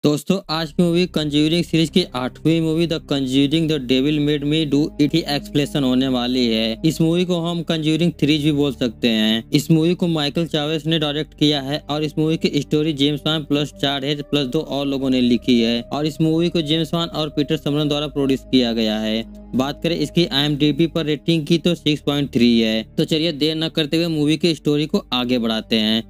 दोस्तों आज की मूवी कंज्यूरिंग सीरीज की 8वीं movie The Conjuring The Devil Made Me Do It की एक्सप्लेनेशन होने वाली है। इस मूवी को हम कंज्यूरिंग 3 भी बोल सकते हैं। इस मूवी को माइकल चावेस ने डायरेक्ट किया है और इस मूवी की स्टोरी जेम्स वान प्लस चार्ड है प्लस 2 और लोगों ने लिखी है और इस मूवी को जेम्स वान और पीटर समरन द्वारा प्रोड्यूस किया गया है। बात करें इसकी IMDb पर रेटिंग की तो 6.3 है। तो चलिए देर न करते हुए मूवी की स्टोरी को आगे बढ़ाते हैं।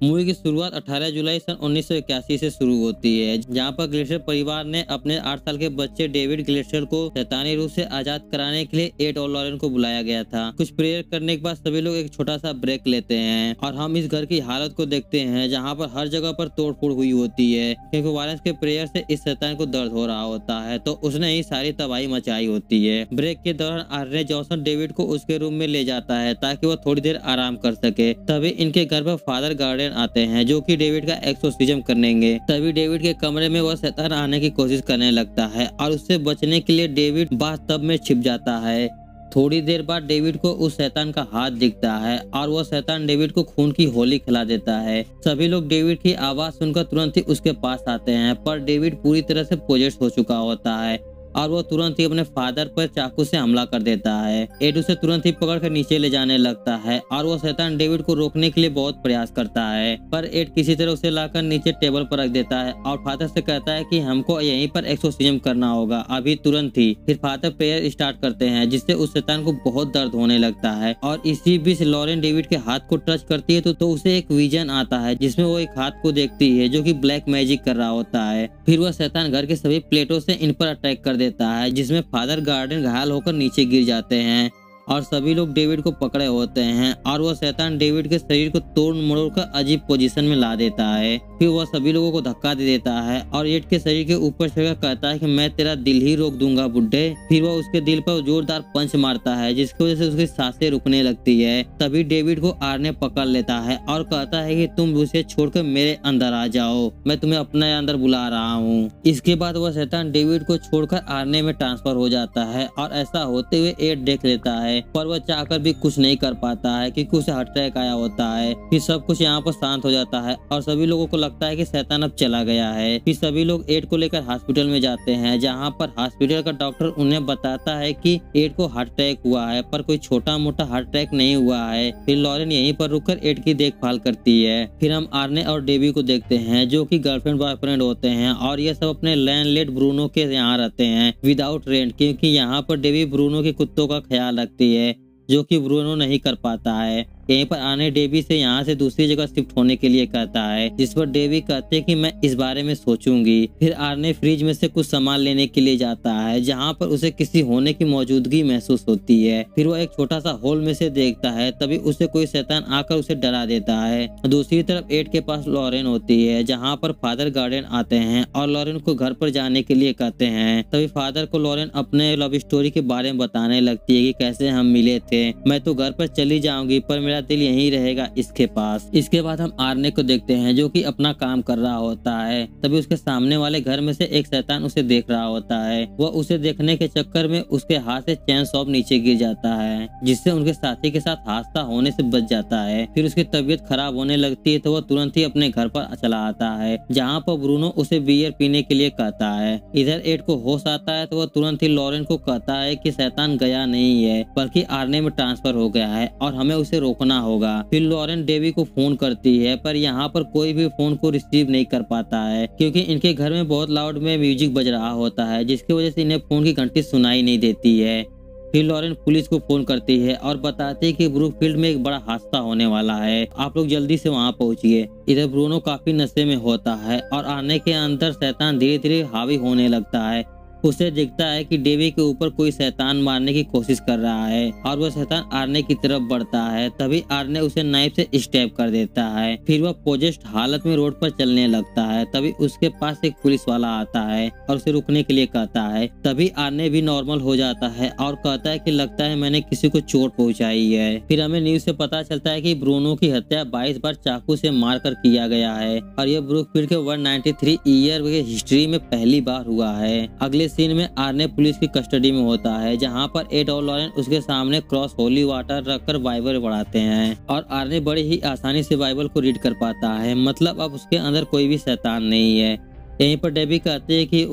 मूवी की शुरुआत 18 जुलाई सन 1981 से शुरू होती है, जहां पर ग्लेशियर परिवार ने अपने 8 साल के बच्चे डेविड ग्लेशियर को शैतानी रूप से आजाद कराने के लिए एड और लॉरेन को बुलाया गया था। कुछ प्रेयर करने के बाद सभी लोग एक छोटा सा ब्रेक लेते हैं और हम इस घर की हालत को देखते हैं, जहां पर हर जगह पर तोड़फोड़ हुई होती है क्योंकि वायलेंस के प्रेयर से इस शैतान को दर्द हो रहा होता है, तो उसने ही सारी तबाही मचाई होती है। ब्रेक के दौरान आर्ने जॉनसन डेविड को उसके रूम में ले जाता है ताकि वो थोड़ी देर आराम कर सके। तभी इनके घर पर फादर गार्डन आते हैं जो कि डेविड का एक्सोर्सिज्म करेंगे। तभी डेविड के कमरे में वह शैतान आने की कोशिश करने लगता है और उससे बचने के लिए डेविड बाथटब में छिप जाता है। थोड़ी देर बाद डेविड को उस शैतान का हाथ दिखता है और वह शैतान डेविड को खून की होली खिला देता है। सभी लोग डेविड की आवाज सुनकर तुरंत ही उसके पास आते हैं, पर डेविड पूरी तरह से पोजेस्ड हो चुका होता है और वो तुरंत ही अपने फादर पर चाकू से हमला कर देता है। एड उसे तुरंत ही पकड़कर नीचे ले जाने लगता है और वो शैतान डेविड को रोकने के लिए बहुत प्रयास करता है, पर एड किसी तरह उसे लाकर नीचे टेबल पर रख देता है और फादर से कहता है कि हमको यहीं पर एक्सोर्सिज्म करना होगा अभी तुरंत ही। फिर फादर प्रेयर स्टार्ट करते हैं जिससे उस शैतान को बहुत दर्द होने लगता है और इसी बीच लॉरेन डेविड के हाथ को टच करती है तो उसे एक विजन आता है जिसमें वो एक हाथ को देखती है जो कि ब्लैक मैजिक कर रहा होता है। फिर वह शैतान घर के सभी प्लेटों से इन पर अटैक कर देता है जिसमें फादर गार्डन घायल होकर नीचे गिर जाते हैं और सभी लोग डेविड को पकड़े होते हैं और वह शैतान डेविड के शरीर को तोड़ मरोड़ कर अजीब पोजीशन में ला देता है। फिर वह सभी लोगों को धक्का दे देता है और एड के शरीर के ऊपर चढ़कर कहता है कि मैं तेरा दिल ही रोक दूंगा बुड्ढे। फिर वह उसके दिल पर जोरदार पंच मारता है जिसकी वजह से उसकी सांसें रुकने लगती है। तभी डेविड को आर्ने पकड़ लेता है और कहता है कि तुम उसे छोड़कर मेरे अंदर आ जाओ, मैं तुम्हें अपने अंदर बुला रहा हूँ। इसके बाद वह शैतान डेविड को छोड़कर आर्ने में ट्रांसफर हो जाता है और ऐसा होते हुए एड देख लेता है, पर वह चाहकर भी कुछ नहीं कर पाता है क्योंकि उसे हार्ट अटैक आया होता है। फिर सब कुछ यहाँ पर शांत हो जाता है और सभी लोगों को लगता है कि शैतान अब चला गया है। फिर सभी लोग एड को लेकर हॉस्पिटल में जाते हैं, जहाँ पर हॉस्पिटल का डॉक्टर उन्हें बताता है कि एड को हार्ट अटैक हुआ है, पर कोई छोटा मोटा हार्ट अटैक नहीं हुआ है। फिर लॉरेन यहीं पर रुककर एड की देखभाल करती है। फिर हम आर्ने और डेवी को देखते हैं जो कि गर्लफ्रेंड बॉयफ्रेंड होते हैं और ये सब अपने लैंडलेड ब्रूनो के यहाँ रहते हैं विदाउट रेंट, क्योंकि यहाँ पर डेवी ब्रूनो के कुत्तों का ख्याल रखती है जो कि ब्रूनो नहीं कर पाता है। यहीं पर आने डेवी से यहाँ से दूसरी जगह शिफ्ट होने के लिए कहता है, जिस पर डेवी कहते हैं कि मैं इस बारे में सोचूंगी। फिर आर्ने फ्रिज में से कुछ सामान लेने के लिए जाता है जहाँ पर उसे किसी होने की मौजूदगी महसूस होती है। फिर वह एक छोटा सा होल में से देखता है, तभी उसे कोई शैतान आकर उसे डरा देता है। दूसरी तरफ एड के पास लॉरेन होती है जहाँ पर फादर गार्डन आते हैं और लॉरेन को घर पर जाने के लिए कहते हैं। तभी फादर को लॉरेन अपने लव स्टोरी के बारे में बताने लगती है कि कैसे हम मिले थे, मैं तो घर पर चली जाऊंगी पर मेरा दिल यहीं रहेगा इसके पास। इसके बाद हम आर्ने को देखते हैं जो कि अपना काम कर रहा होता है। तभी उसके सामने वाले घर में से एक शैतान उसे देख रहा होता है। वह उसे देखने के चक्कर में उसके हाथ से चैन सॉप नीचे गिर जाता है जिससे उनके साथी के साथ हादसा होने से बच जाता है। फिर उसकी तबीयत खराब होने लगती है तो वह तुरंत ही अपने घर पर चला आता है जहाँ पर ब्रूनो उसे बियर पीने के लिए कहता है। इधर एड को होश आता है तो वह तुरंत ही लॉरेन को कहता है कि शैतान गया नहीं है बल्कि आर्ने में ट्रांसफर हो गया है और हमें उसे रोकना होगा। फिर लॉरेन डेवी को फोन करती है पर यहाँ पर कोई भी फोन को रिसीव नहीं कर पाता है क्योंकि इनके घर में बहुत लाउड में म्यूजिक बज रहा होता है जिसकी वजह से इन्हें फोन की घंटी सुनाई नहीं देती है। फिर लॉरेन पुलिस को फोन करती है और बताती है कि ब्रूकफील्ड में एक बड़ा हादसा होने वाला है, आप लोग जल्दी से वहां पहुंचिए। इधर ब्रूनो काफी नशे में होता है और आने के अंदर शैतान धीरे धीरे हावी होने लगता है। उसे दिखता है कि डेवी के ऊपर कोई शैतान मारने की कोशिश कर रहा है और वह शैतान आर्ने की तरफ बढ़ता है। तभी आर्ने उसे नाइफ से स्टैब कर देता है। फिर वह पोजेस्ड हालत में रोड पर चलने लगता है। तभी उसके पास एक पुलिस वाला आता है और उसे रुकने के लिए कहता है। तभी आर्ने भी नॉर्मल हो जाता है और कहता है कि लगता है मैंने किसी को चोट पहुंचाई है। फिर हमें न्यूज से पता चलता है कि ब्रूनो की हत्या 22 बार चाकू से मारकर किया गया है और यह ब्रूकफील्ड के 193 ईयर की हिस्ट्री में पहली बार हुआ है। अगले सीन में आर्ने पुलिस की कस्टडी में होता है जहां पर एड और लॉरेन उसके सामने क्रॉस होली वाटर रखकर बाइबल पढ़ाते हैं और आर्ने बड़ी ही आसानी से बाइबल को रीड कर पाता है, मतलब अब उसके अंदर कोई भी शैतान नहीं है। यहीं पर डेबी कहते हैं कि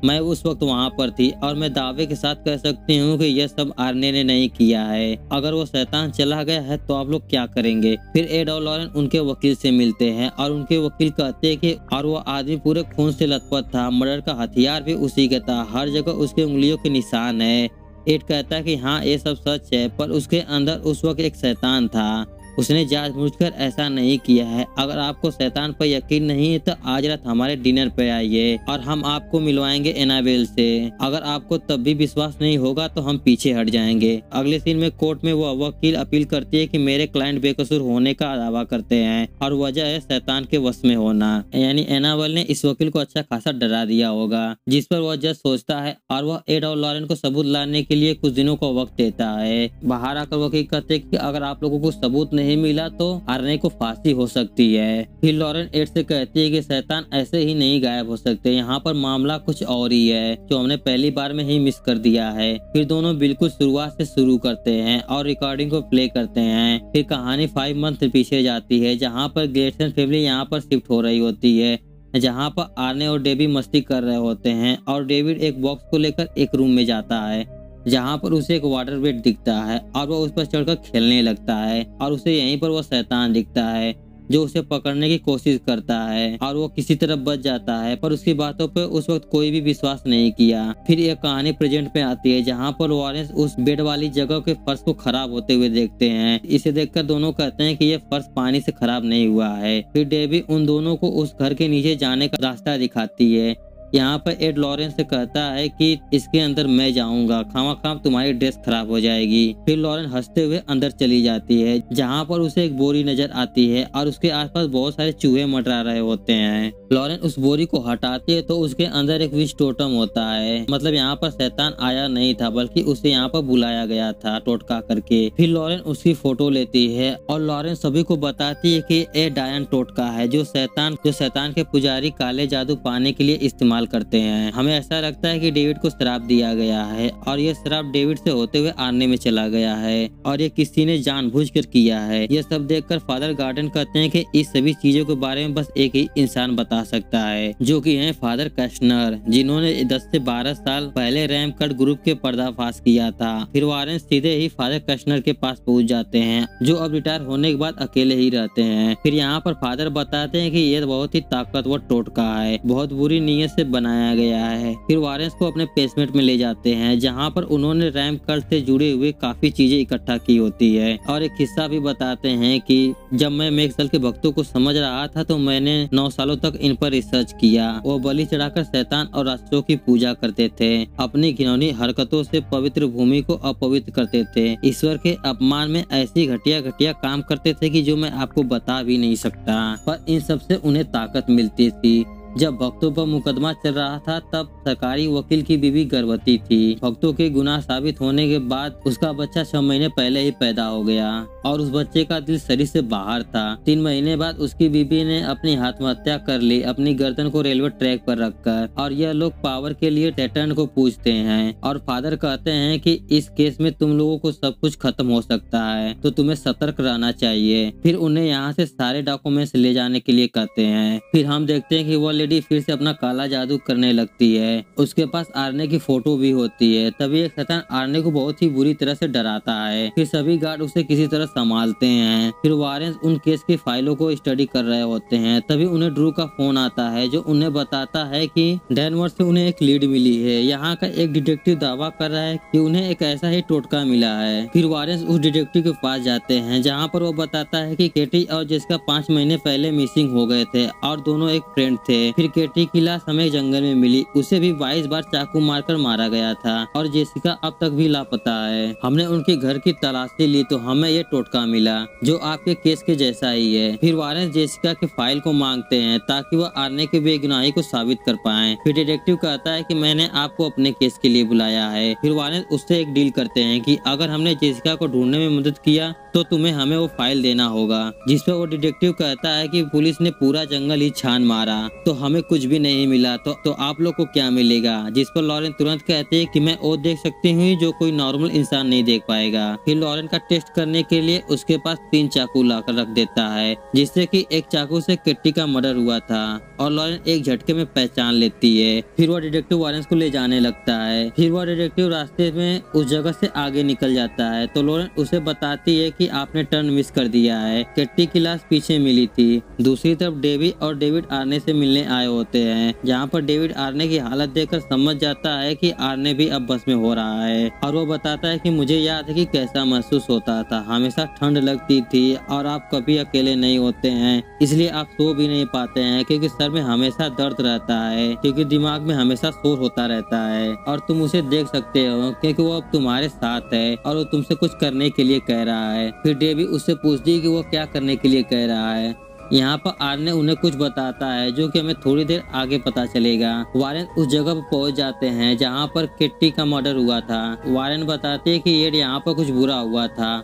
मैं उस वक्त वहाँ पर थी और मैं दावे के साथ कह सकती हूँ कि यह सब आर्ने ने नहीं किया है। अगर वो शैतान चला गया है तो आप लोग क्या करेंगे? फिर एड और लॉरेन उनके वकील से मिलते हैं और उनके वकील कहते हैं कि और वो आदमी पूरे खून से लथपथ था, मर्डर का हथियार भी उसी का था, हर जगह उसके उंगलियों के निशान है। एड कहता है कि हाँ ये सब सच है, पर उसके अंदर उस वक्त एक शैतान था, उसने जानबूझकर ऐसा नहीं किया है। अगर आपको शैतान पर यकीन नहीं है तो आज रात हमारे डिनर पे आइए और हम आपको मिलवाएंगे एनाबेल से। अगर आपको तब भी विश्वास नहीं होगा तो हम पीछे हट जाएंगे। अगले सीन में कोर्ट में वो वकील अपील करती है कि मेरे क्लाइंट बेकसूर होने का दावा करते हैं और वजह है शैतान के वश में होना। यानी एनाबेल ने इस वकील को अच्छा खासा डरा दिया होगा, जिस पर वह जज सोचता है और वह एड और लॉरेन को सबूत लाने के लिए कुछ दिनों का वक्त देता है। बाहर आकर वकील कहते हैं कि अगर आप लोगों को सबूत नहीं मिला तो आर्ने को फांसी हो सकती है। फिर लॉरेन एड से कहती है कि शैतान ऐसे ही नहीं गायब हो सकते, यहाँ पर मामला कुछ और ही है जो हमने पहली बार में ही मिस कर दिया है। फिर दोनों बिल्कुल शुरुआत से शुरू करते हैं और रिकॉर्डिंग को प्ले करते हैं। फिर कहानी 5 मंथ पीछे जाती है, जहाँ पर ग्लेडस्टोन फैमिली यहाँ पर शिफ्ट हो रही होती है, जहाँ पर आर्ने और डेबी मस्ती कर रहे होते हैं और डेविड एक बॉक्स को लेकर एक रूम में जाता है, जहाँ पर उसे एक वाटर बेड दिखता है और वह उस पर चढ़कर खेलने लगता है और उसे यहीं पर वह शैतान दिखता है जो उसे पकड़ने की कोशिश करता है और वो किसी तरह बच जाता है, पर उसकी बातों पर उस वक्त कोई भी विश्वास नहीं किया। फिर यह कहानी प्रेजेंट पे आती है, जहाँ पर लॉरेंस उस बेड वाली जगह के फर्श को खराब होते हुए देखते हैं। इसे देखकर दोनों कहते हैं कि यह फर्श पानी से खराब नहीं हुआ है। फिर डेबी उन दोनों को उस घर के नीचे जाने का रास्ता दिखाती है। यहाँ पर एड लॉरेंस से कहता है कि इसके अंदर मैं जाऊंगा, खामा तुम्हारी ड्रेस खराब हो जाएगी। फिर लॉरेन हंसते हुए अंदर चली जाती है, जहाँ पर उसे एक बोरी नजर आती है और उसके आसपास बहुत सारे चूहे मंडरा रहे होते हैं। लॉरेन उस बोरी को हटाती है तो उसके अंदर एक विश टोटम होता है, मतलब यहाँ पर शैतान आया नहीं था बल्कि उसे यहाँ पर बुलाया गया था टोटका करके। फिर लॉरेन उसकी फोटो लेती है और लॉरेन सभी को बताती है कि ये डायन टोटका है जो शैतान के पुजारी काले जादू पाने के लिए इस्तेमाल करते हैं। हमें ऐसा लगता है कि डेविड को श्राप दिया गया है और ये श्राप डेविड से होते हुए आर्ने में चला गया है और ये किसी ने जानबूझकर किया है। ये सब देखकर फादर गार्डन कहते हैं कि इस सभी चीजों के बारे में बस एक ही इंसान बता सकता है, जो कि है फादर कैशनर, जिन्होंने 10 से 12 साल पहले रैम कट ग्रुप के पर्दाफाश किया था। फिर वारेन सीधे ही फादर कैशनर के पास पहुंच जाते हैं, जो अब रिटायर होने के बाद अकेले ही रहते हैं। फिर यहाँ पर फादर बताते हैं कि ये बहुत ही ताकतवर टोटका है, बहुत बुरी नीयत से बनाया गया है। फिर वारेंस को अपने बेसमेंट में ले जाते हैं, जहाँ पर उन्होंने रैम कट से जुड़े हुए काफी चीजें इकट्ठा की होती है और एक किस्सा भी बताते हैं कि जब मैं मैक्सवेल के भक्तों को समझ रहा था तो मैंने 9 सालों तक इन पर रिसर्च किया। वो बलि चढ़ाकर शैतान और राक्षसों की पूजा करते थे, अपनी घिनौनी हरकतों से पवित्र भूमि को अपवित्र करते थे, ईश्वर के अपमान में ऐसी घटिया काम करते थे कि जो मैं आपको बता भी नहीं सकता, पर इन सब से उन्हें ताकत मिलती थी। जब भक्तों पर मुकदमा चल रहा था तब सरकारी वकील की बीवी गर्भवती थी। भक्तों के गुनाह साबित होने के बाद उसका बच्चा 6 महीने पहले ही पैदा हो गया और उस बच्चे का दिल शरीर से बाहर था। 3 महीने बाद उसकी बीवी ने अपनी आत्महत्या कर ली, अपनी गर्दन को रेलवे ट्रैक पर रखकर। और यह लोग पावर के लिए सैटर्न को पूजते हैं और फादर कहते हैं कि इस केस में तुम लोगों को सब कुछ खत्म हो सकता है, तो तुम्हें सतर्क रहना चाहिए। फिर उन्हें यहाँ से सारे डॉक्यूमेंट्स ले जाने के लिए कहते हैं। फिर हम देखते हैं कि वह लेडी फिर से अपना काला जादू करने लगती है। उसके पास आर्ने की फोटो भी होती है। तभी एक शैतान आर्ने को बहुत ही बुरी तरह से डराता है। फिर सभी गार्ड उसे किसी तरह संभालते हैं। फिर वारेंस उन केस की फाइलों को स्टडी कर रहे होते हैं। तभी उन्हें ड्रू का फोन आता है, जो उन्हें बताता है कि डेनवर से उन्हें एक लीड मिली है। यहाँ का एक डिटेक्टिव दावा कर रहा है कि उन्हें एक ऐसा ही टोटका मिला है। फिर वारेंस उस डिटेक्टिव के पास जाते हैं, जहाँ पर वो बताता है कि केटी और जेसिका 5 महीने पहले मिसिंग हो गए थे और दोनों एक फ्रेंड थे। फिर केटी की लाश हमें जंगल में मिली, उसे भी 22 बार चाकू मारकर मारा गया था और जेसिका अब तक भी लापता है। हमने उनके घर की तलाशी ली तो हमें ये टोटका मिला, जो आपके केस के जैसा ही है। फिर वारेंस जेसिका के फाइल को मांगते हैं ताकि वह आर्ने के बेगुनाही को साबित कर पाए। फिर डिटेक्टिव कहता है कि मैंने आपको अपने केस के लिए बुलाया है। फिर वारेंस उससे एक डील करते हैं कि अगर हमने जेसिका को ढूंढने में मदद किया तो तुम्हें हमें वो फाइल देना होगा। जिस पर वो डिटेक्टिव कहता है कि पुलिस ने पूरा जंगल ही छान मारा तो हमें कुछ भी नहीं मिला, तो आप लोग को क्या मिलेगा। जिस पर लॉरेन तुरंत कहते हैं कि मैं वो देख सकती हूँ जो कोई नॉर्मल इंसान नहीं देख पाएगा। फिर लॉरेन का टेस्ट करने के लिए उसके पास 3 चाकू लाकर रख देता है, जिससे कि एक चाकू से किट्टी का मर्डर हुआ था और लॉरेन एक झटके में पहचान लेती है। फिर वह डिटेक्टिव वारेंस को ले जाने लगता है। फिर वह डिटेक्टिव रास्ते में उस जगह से आगे निकल जाता है तो लॉरेन उसे बताती है कि आपने टर्न मिस कर दिया है, किट्टी की लाश पीछे मिली थी। दूसरी तरफ डेवी और डेविड आर्ने से मिलने आए होते हैं, जहाँ पर डेविड आर्ने की हालत देखकर समझ जाता है कि आर्ने भी अब बस में हो रहा है और वो बताता है कि मुझे याद है कि कैसा महसूस होता था, हमेशा ठंड लगती थी और आप कभी अकेले नहीं होते हैं, इसलिए आप सो भी नहीं पाते हैं क्योंकि सर में हमेशा दर्द रहता है, क्योंकि दिमाग में हमेशा शोर होता रहता है और तुम उसे देख सकते हो क्योंकि वो अब तुम्हारे साथ है और वो तुमसे कुछ करने के लिए कह रहा है। फिर डेवी उससे पूछती है कि वो क्या करने के लिए कह रहा है। यहाँ पर आर्ने उन्हें कुछ बताता है जो कि हमें थोड़ी देर आगे पता चलेगा। वारेन उस जगह पर पहुंच जाते हैं जहाँ पर किट्टी का मर्डर हुआ था। वारेन बताते हैं कि ये यहाँ पर कुछ बुरा हुआ था।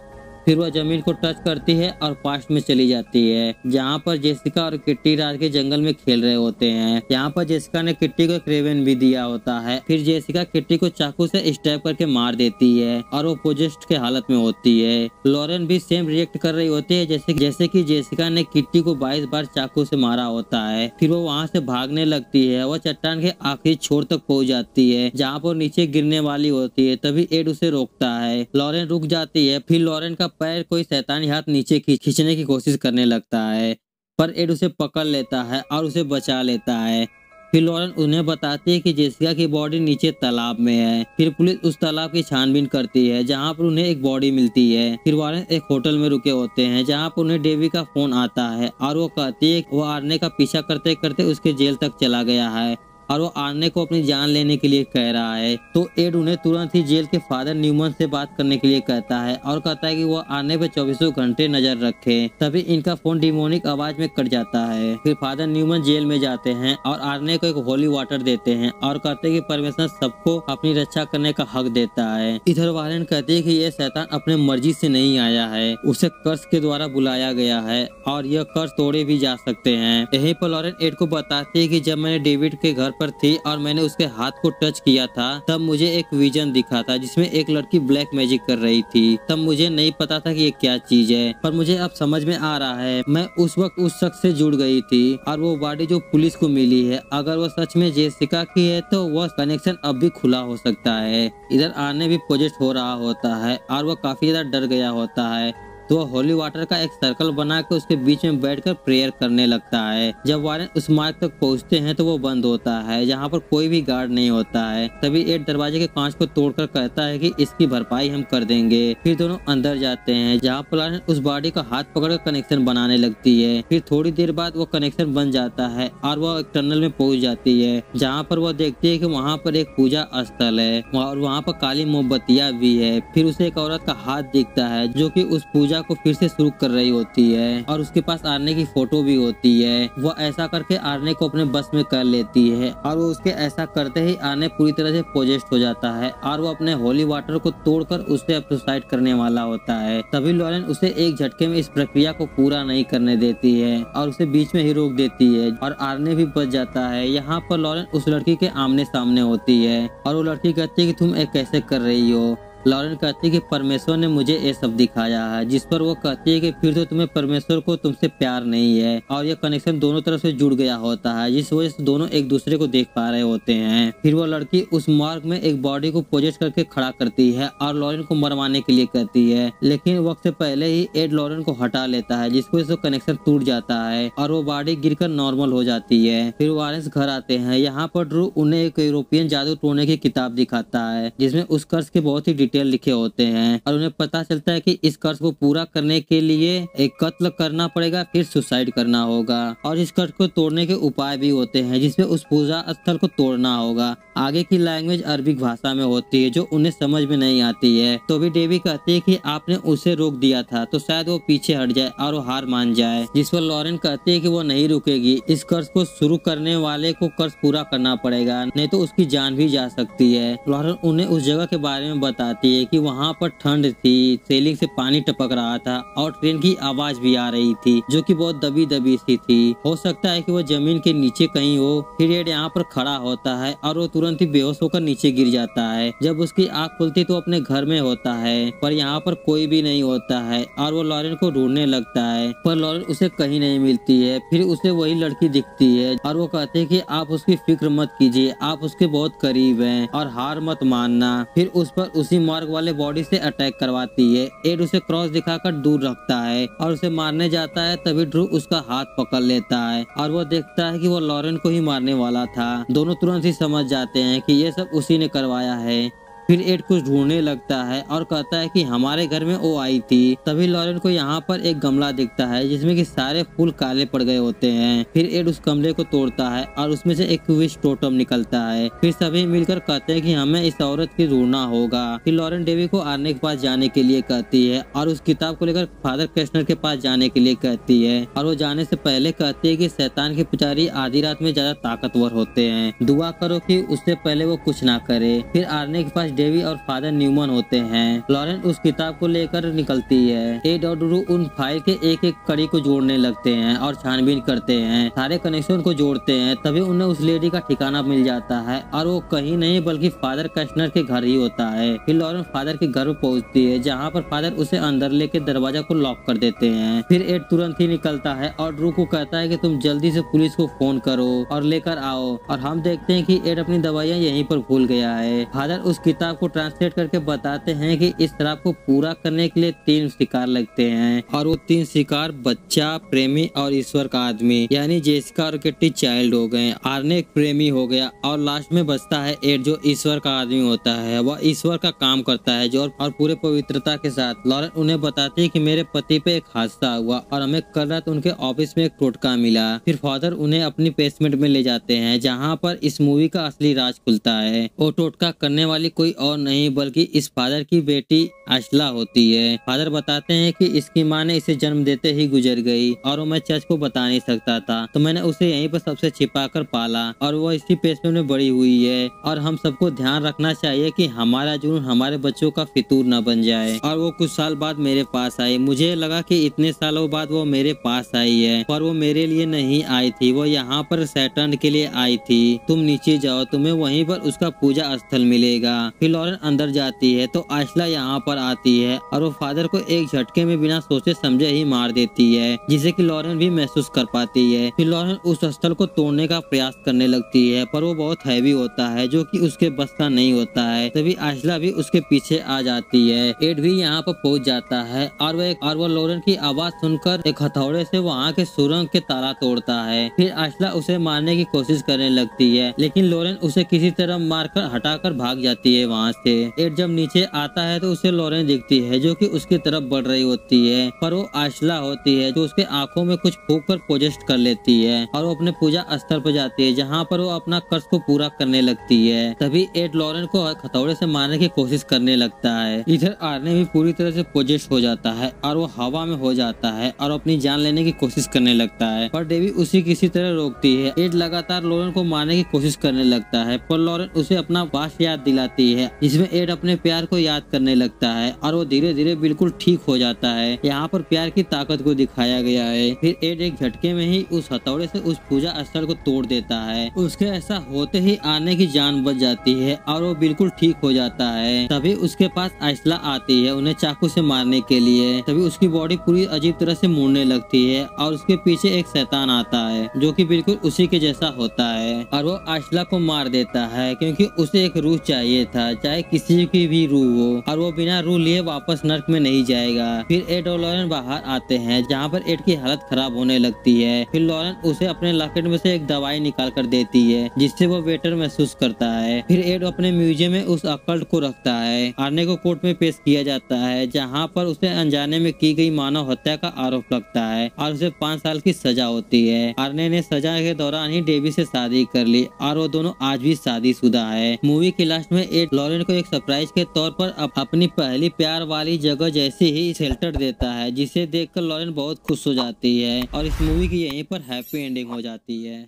फिर वह जमीन को टच करती है और पास्ट में चली जाती है, जहाँ पर जेसिका और किट्टी रात के जंगल में खेल रहे होते हैं। यहाँ पर जेसिका ने किट्टी को एक रेवन भी दिया होता है। फिर जेसिका किट्टी को चाकू से स्टैब करके मार देती है और वो पोजेस्ट के हालत में होती है। लॉरेन भी सेम रिएक्ट कर रही होती है जैसे कि जेसिका ने किट्टी को 22 बार चाकू से मारा होता है। फिर वो वहाँ से भागने लगती है। वह चट्टान के आखिरी छोर तक पहुँच जाती है जहाँ पर नीचे गिरने वाली होती है, तभी एड उसे रोकता है। लॉरेन रुक जाती है। फिर लॉरेन का पैर कोई शैतानी हाथ नीचे खींचने की कोशिश करने लगता है, पर एड उसे पकड़ लेता है और उसे बचा लेता है। फिर लॉरेन उन्हें बताती है कि जेसिका की बॉडी नीचे तालाब में है। फिर पुलिस उस तालाब की छानबीन करती है जहां पर उन्हें एक बॉडी मिलती है। फिर वारेन एक होटल में रुके होते हैं जहां पर उन्हें डेवी का फोन आता है और वो कहती है वो आर्ने का पीछा करते करते उसके जेल तक चला गया है और वो आर्ने को अपनी जान लेने के लिए कह रहा है। तो एड उन्हें तुरंत ही जेल के फादर न्यूमन से बात करने के लिए कहता है और कहता है कि वो आर्ने पे 24 घंटे नजर रखे। तभी इनका फोन डिमोनिक आवाज में कट जाता है। फिर फादर न्यूमन जेल में जाते हैं और आर्ने को एक होली वाटर देते हैं और कहते हैं कि परमेश्वर सबको अपनी रक्षा करने का हक देता है। इधर वारेन कहते हैं कि ये शैतान अपने मर्जी से नहीं आया है, उसे कर्स के द्वारा बुलाया गया है और यह कर्स तोड़े भी जा सकते हैं। यहीं पर लॉरेन एड को बताते हैं कि जब मैंने डेविड के घर पर थी और मैंने उसके हाथ को टच किया था तब मुझे एक विजन दिखा था जिसमें एक लड़की ब्लैक मैजिक कर रही थी। तब मुझे नहीं पता था कि ये क्या चीज है, पर मुझे अब समझ में आ रहा है। मैं उस वक्त उस शख्स से जुड़ गई थी और वो बॉडी जो पुलिस को मिली है अगर वो सच में जेसिका की है तो वह कनेक्शन अब भी खुला हो सकता है। इधर आर्ने भी पोजेस्ट हो रहा होता है और वह काफी ज्यादा डर गया होता है, तो वह होली वाटर का एक सर्कल बना के उसके बीच में बैठकर प्रेयर करने लगता है। जब वारेन उस मार्ग तक पहुंचते हैं तो वो बंद होता है जहां पर कोई भी गार्ड नहीं होता है। तभी एड दरवाजे के कांच को तोड़कर कहता है कि इसकी भरपाई हम कर देंगे। फिर दोनों अंदर जाते हैं जहां पर वारेन उस बॉडी का हाथ पकड़कर कनेक्शन बनाने लगती है। फिर थोड़ी देर बाद वो कनेक्शन बन जाता है और वो एक टनल में पहुंच जाती है जहाँ पर वो देखती है कि वहाँ पर एक पूजा स्थल है और वहाँ पर काली मोमबत्तियां भी है। फिर उसे एक औरत का हाथ दिखता है जो कि उस पूजा को फिर से शुरू कर रही होती है और उसके पास आर्ने की फोटो भी होती है। वो ऐसा करके आर्ने को अपने बस में कर लेती है और वो उसके ऐसा करते ही आर्ने पूरी तरह से पोजेस्ट हो जाता है और वो अपने होली वाटर को तोड़कर उससे सुसाइड करने वाला होता है। तभी लॉरेन उसे एक झटके में इस प्रक्रिया को पूरा नहीं करने देती है और उसे बीच में ही रोक देती है और आर्ने भी बच जाता है। यहाँ पर लॉरेन उस लड़की के आमने सामने होती है और वो लड़की कहती है कि तुम ये कैसे कर रही हो। लॉरेन कहती है कि परमेश्वर ने मुझे ये सब दिखाया है, जिस पर वो कहती है कि फिर तो तुम्हें परमेश्वर को तुमसे प्यार नहीं है और ये कनेक्शन दोनों तरफ से जुड़ गया होता है जिस वजह से दोनों एक दूसरे को देख पा रहे होते हैं। फिर वो लड़की उस मार्ग में एक बॉडी को पोजेस्ट करके खड़ा करती है और लॉरेन को मरवाने के लिए कहती है, लेकिन वक्त से पहले ही एड लॉरेन को हटा लेता है जिस वजह से कनेक्शन टूट जाता है और वो बॉडी गिरकर नॉर्मल हो जाती है। फिर वारेंस घर आते हैं। यहाँ पर ड्रू उन्हें एक यूरोपियन जादू टोने की किताब दिखाता है जिसमें उस कर्ज के बहुत ही लिखे होते हैं और उन्हें पता चलता है कि इस कर्ज को पूरा करने के लिए एक कत्ल करना पड़ेगा, फिर सुसाइड करना होगा और इस कर्ज को तोड़ने के उपाय भी होते हैं जिसमें उस पूजा स्थल को तोड़ना होगा। आगे की लैंग्वेज अरबिक भाषा में होती है जो उन्हें समझ में नहीं आती है। तो भी डेवी कहती है कि आपने उसे रोक दिया था तो शायद वो पीछे हट जाए और वो हार मान जाए, जिस पर लॉरेन कहती है कि वो नहीं रुकेगी। इस कर्ज को शुरू करने वाले को कर्ज पूरा करना पड़ेगा, नहीं तो उसकी जान भी जा सकती है। लॉरेन उन्हें उस जगह के बारे में बताती बताती है कि वहाँ पर ठंड थी, सीलिंग से पानी टपक रहा था और ट्रेन की आवाज भी आ रही थी जो कि बहुत दबी दबी सी थी। हो सकता है कि वो जमीन के नीचे कहीं हो। फिर एड यहाँ पर खड़ा होता है और वो तुरंत ही बेहोश होकर नीचे गिर जाता है। जब उसकी आँख खुलती तो अपने घर में होता है, पर यहाँ पर कोई भी नहीं होता है और वो लॉरेन को ढूंढने लगता है, पर लॉरेन उसे कहीं नहीं मिलती है। फिर उसे वही लड़की दिखती है और वो कहते हैं कि आप उसकी फिक्र मत कीजिए, आप उसके बहुत करीब हैं और हार मत मानना। फिर उस पर उसी मार्ग वाले बॉडी से अटैक करवाती है। एड उसे क्रॉस दिखाकर दूर रखता है और उसे मारने जाता है, तभी ड्रू उसका हाथ पकड़ लेता है और वो देखता है कि वो लॉरेन को ही मारने वाला था। दोनों तुरंत ही समझ जाते हैं कि ये सब उसी ने करवाया है। फिर एड कुछ ढूंढने लगता है और कहता है कि हमारे घर में वो आई थी। तभी लॉरेन को यहाँ पर एक गमला दिखता है जिसमें कि सारे फूल काले पड़ गए होते हैं। फिर एड उस गमले को तोड़ता है और उसमें से एक विश टोटम निकलता है। फिर सभी मिलकर कहते हैं कि हमें इस औरत की ढूंढना होगा। फिर लॉरेन डेवी को आर्ने के पास जाने के लिए कहती है और उस किताब को लेकर फादर क्रेस्नर के पास जाने के लिए कहती है। और वो जाने से पहले कहती है कि शैतान के पुजारी आधी रात में ज्यादा ताकतवर होते हैं, दुआ करो कि उससे पहले वो कुछ ना करे। फिर आर्ने के पास डेवी और फादर न्यूमन होते हैं। लॉरेन उस किताब को लेकर निकलती है। एड और ड्रू उन फाइल के एक एक कड़ी को जोड़ने लगते हैं और छानबीन करते हैं, सारे कनेक्शन को जोड़ते हैं। तभी उन्हें उस लेडी का ठिकाना मिल जाता है और वो कहीं नहीं बल्कि फादर कैशनर के घर ही होता है। फिर लॉरेन फादर के घर पहुंचती है जहाँ पर फादर उसे अंदर लेके दरवाजा को लॉक कर देते हैं। फिर एड तुरंत ही निकलता है और ड्रू को कहता है कि तुम जल्दी से पुलिस को फोन करो और लेकर आओ। और हम देखते हैं कि एड अपनी दवाइयाँ यहीं पर भूल गया है। फादर उस किताब को ट्रांसलेट करके बताते हैं कि इस शराब को पूरा करने के लिए 3 शिकार लगते हैं और वो 3 शिकार बच्चा, प्रेमी और ईश्वर का आदमी यानी जेसिका और किट्टी चाइल्ड हो गए। आर्ने एक प्रेमी हो गया और लास्ट में बचता है एड जो ईश्वर का आदमी होता है। वह ईश्वर का काम करता है जो और पूरे पवित्रता के साथ। लॉरेन उन्हें बताती है कि मेरे पति पे एक हादसा हुआ और हमें कल रात उनके ऑफिस में एक टोटका मिला। फिर फादर उन्हें अपनी बेसमेंट में ले जाते हैं जहाँ पर इस मूवी का असली राज खुलता है। वो टोटका करने वाली कोई और नहीं बल्कि इस फादर की बेटी आशला होती है। फादर बताते हैं कि इसकी माँ ने इसे जन्म देते ही गुजर गई और वो मैं चर्च को बता नहीं सकता था, तो मैंने उसे यहीं पर सबसे छिपा कर पाला और वो इसी बेसमेंट में बड़ी हुई है। और हम सबको ध्यान रखना चाहिए कि हमारा जुनून हमारे बच्चों का फितूर न बन जाए। और वो कुछ साल बाद मेरे पास आई। मुझे लगा कि इतने सालों बाद वो मेरे पास आई है, पर वो मेरे लिए नहीं आई थी, वो यहाँ पर सैटर्न के लिए आई थी। तुम नीचे जाओ, तुम्हें वहीं पर उसका पूजा स्थल मिलेगा। फिर लॉरेन अंदर जाती है तो आशला यहाँ पर आती है और वो फादर को एक झटके में बिना सोचे समझे ही मार देती है, जिसे कि लॉरेन भी महसूस कर पाती है। फिर लॉरेन उस स्थल को तोड़ने का प्रयास करने लगती है, पर वो बहुत हैवी होता है जो कि उसके बस का नहीं होता है। तभी आशला भी उसके पीछे आ जाती है। एड भी यहाँ पर पहुँच जाता है और वो लॉरेन की आवाज सुनकर एक हथौड़े से वहाँ के सुरंग के ताला तोड़ता है। फिर आशला उसे मारने की कोशिश करने लगती है, लेकिन लॉरेन उसे किसी तरह मारकर हटाकर भाग जाती है वहाँ से। एड जब नीचे आता है तो उसे लॉरेन दिखती है जो कि उसकी तरफ बढ़ रही होती है, पर वो आशला होती है जो उसके आंखों में कुछ फूंक कर पोजेस्ट कर लेती है और वो अपने पूजा स्थल पर जाती है जहाँ पर वो अपना कर्ज को पूरा करने लगती है। तभी एड लॉरेन को हथौड़े से मारने की कोशिश करने लगता है। इधर आर्ने भी पूरी तरह से पोजेस्ट हो जाता है और वो हवा में हो जाता है और अपनी जान लेने की कोशिश करने लगता है, पर डेवी उसी किसी तरह रोकती है। एड लगातार लॉरेन को मारने की कोशिश करने लगता है, पर लॉरेन उसे अपना पास्ट याद दिलाती है जिसमें एड अपने प्यार को याद करने लगता है और वो धीरे धीरे बिल्कुल ठीक हो जाता है। यहाँ पर प्यार की ताकत को दिखाया गया है। फिर एड एक झटके में ही उस हथौड़े से उस पूजा स्थल को तोड़ देता है। उसके ऐसा होते ही आर्ने की जान बच जाती है और वो बिल्कुल ठीक हो जाता है। तभी उसके पास आशला आती है उन्हें चाकू से मारने के लिए। तभी उसकी बॉडी पूरी अजीब तरह से मुड़ने लगती है और उसके पीछे एक शैतान आता है जो कि बिल्कुल उसी के जैसा होता है और वो आशला को मार देता है क्योंकि उसे एक रूह चाहिए था, चाहे किसी की भी रूह हो, और वो बिना रूह लिए वापस नर्क में नहीं जाएगा। फिर एड और लॉरेन बाहर आते हैं जहाँ पर एड की हालत खराब होने लगती है। फिर लॉरेन उसे अपने लॉकेट में से एक दवाई निकाल कर देती है जिससे वो बेटर महसूस करता है। फिर एड अपने म्यूजियम में उस अकल्ट को रखता है। आर्ने को कोर्ट में पेश किया जाता है जहाँ पर उसे अनजाने में की गई मानव हत्या का आरोप लगता है और उसे 5 साल की सजा होती है। आर्ने ने सजा के दौरान ही डेवी से शादी कर ली और वो दोनों आज भी शादीशुदा है। मूवी के लास्ट में एड लॉरेन को एक सरप्राइज के तौर पर अपनी पहली प्यार वाली जगह जैसे ही शेल्टर देता है, जिसे देखकर लॉरेन बहुत खुश हो जाती है और इस मूवी की यहीं पर हैप्पी एंडिंग हो जाती है।